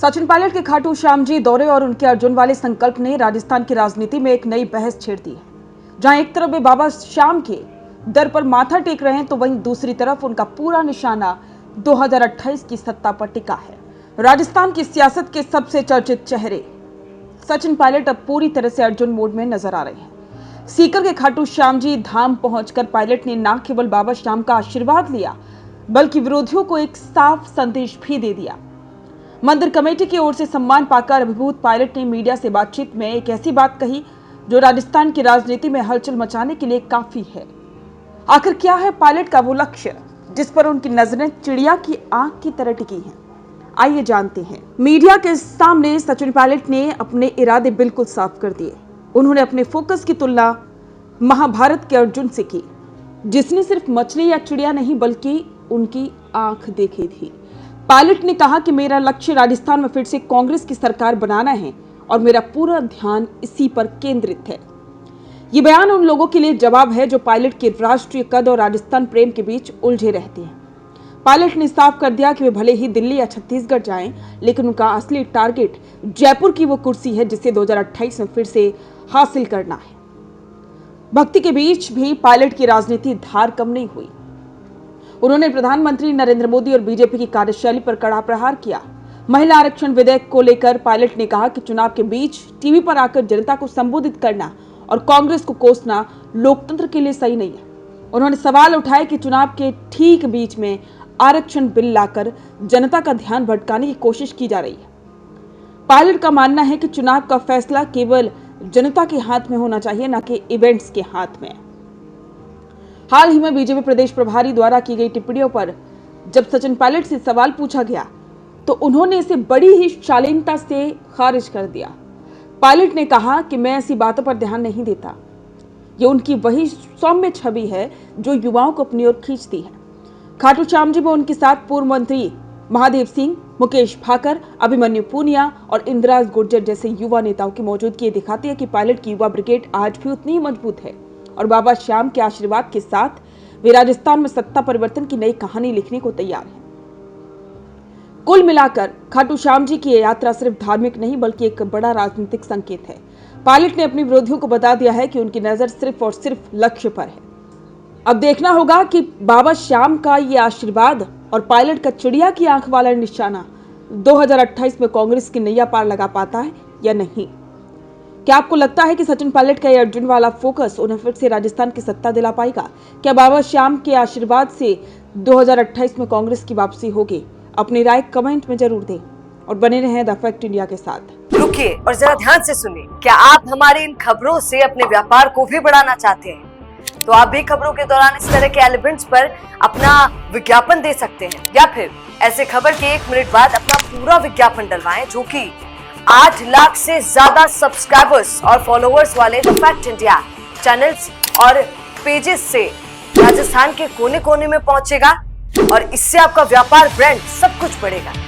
सचिन पायलट के खाटू श्याम जी दौरे और उनके अर्जुन वाले संकल्प ने राजस्थान की राजनीति में एक नई बहस छेड़ दी है। जहां एक तरफ वे बाबा श्याम के दर पर माथा टेक रहे हैं, तो वहीं दूसरी तरफ उनका पूरा निशाना 2028 की सत्ता पर टिका है। राजस्थान की सियासत के सबसे चर्चित चेहरे सचिन पायलट अब पूरी तरह से अर्जुन मोड में नजर आ रहे हैं। सीकर के खाटू श्याम जी धाम पहुंचकर पायलट ने न केवल बाबा श्याम का आशीर्वाद लिया, बल्कि विरोधियों को एक साफ संदेश भी दे दिया। मंदिर कमेटी की ओर से सम्मान पाकर अभिभूत पायलट ने मीडिया से बातचीत में एक ऐसी बात कही जो राजस्थान की राजनीति में हलचल मचाने के लिए काफी है। आखिर क्या है पायलट का वो लक्ष्य जिस पर उनकी नजरें चिड़िया की आंख की तरह टिकी हैं? आइए जानते हैं। मीडिया के सामने सचिन पायलट ने अपने इरादे बिल्कुल साफ कर दिए। उन्होंने अपने फोकस की तुलना महाभारत के अर्जुन से की, जिसने सिर्फ मछली या चिड़िया नहीं बल्कि उनकी आंख देखी थी। पायलट ने कहा कि मेरा लक्ष्य राजस्थान में फिर से कांग्रेस की सरकार बनाना है और मेरा पूरा ध्यान इसी पर केंद्रित है। ये बयान उन लोगों के लिए जवाब है जो पायलट के राष्ट्रीय कद और राजस्थान प्रेम के बीच उलझे रहते हैं। पायलट ने साफ कर दिया कि वे भले ही दिल्ली या छत्तीसगढ़ जाएं, लेकिन उनका असली टारगेट जयपुर की वो कुर्सी है जिसे 2028 में फिर से हासिल करना है। भक्ति के बीच भी पायलट की राजनीति धार कम नहीं हुई। उन्होंने प्रधानमंत्री नरेंद्र मोदी और बीजेपी की कार्यशैली पर कड़ा प्रहार किया। महिला आरक्षण विधेयक को लेकर पायलट ने कहा कि चुनाव के बीच टीवी पर आकर जनता को संबोधित करना और कांग्रेस को कोसना लोकतंत्र के लिए सही नहीं है। उन्होंने सवाल उठाए कि चुनाव के ठीक बीच में आरक्षण बिल लाकर जनता का ध्यान भटकाने की कोशिश की जा रही है। पायलट का मानना है कि चुनाव का फैसला केवल जनता के हाथ में होना चाहिए, न कि इवेंट्स के हाथ में। हाल ही में बीजेपी प्रदेश प्रभारी द्वारा की गई टिप्पणियों पर जब सचिन पायलट से सवाल पूछा गया तो उन्होंने इसे बड़ी ही शालीनता से खारिज कर दिया। पायलट ने कहा कि मैं ऐसी बातों पर ध्यान नहीं देता। ये उनकी वही सौम्य छवि है जो युवाओं को अपनी ओर खींचती है। खाटू श्याम जी में उनके साथ पूर्व मंत्री महादेव सिंह, मुकेश भाकर, अभिमन्यु पूनिया और इंदिराज गुर्जर जैसे युवा नेताओं की मौजूदगी दिखाती है कि पायलट की युवा ब्रिगेड आज भी उतनी ही मजबूत है और बाबा श्याम के आशीर्वाद के साथ वे राजस्थान में सत्ता परिवर्तन की नई कहानी लिखने को तैयार हैं। कुल मिलाकर खाटू श्याम जी की यह यात्रा सिर्फ धार्मिक नहीं बल्कि एक बड़ा राजनीतिक संकेत है। पायलट ने अपने विरोधियों को बता दिया है कि उनकी नजर सिर्फ और सिर्फ लक्ष्य पर है। अब देखना होगा कि बाबा श्याम का ये आशीर्वाद और पायलट का चिड़िया की आंख वाला निशाना 2028 में कांग्रेस की नैया पार लगा पाता है या नहीं। क्या आपको लगता है कि सचिन पायलट का ये अर्जुन वाला फोकस उन्हें फिर से राजस्थान की सत्ता दिला पाएगा? क्या बाबा श्याम के आशीर्वाद से 2028 में कांग्रेस की वापसी होगी? अपनी राय कमेंट में जरूर दें और बने रहें द फैक्ट इंडिया के साथ। रुकिए और जरा ध्यान से सुनिए। क्या आप हमारी इन खबरों से अपने व्यापार को भी बढ़ाना चाहते हैं? तो आप भी खबरों के दौरान इस तरह के एलिमेंट्स पर अपना विज्ञापन दे सकते हैं, या फिर ऐसे खबर के 1 मिनट बाद अपना पूरा विज्ञापन डलवाएं, जो कि 8 लाख से ज्यादा सब्सक्राइबर्स और फॉलोअर्स वाले द फैक्ट इंडिया चैनल्स और पेजेस से राजस्थान के कोने कोने में पहुंचेगा और इससे आपका व्यापार, ब्रांड सब कुछ बढ़ेगा।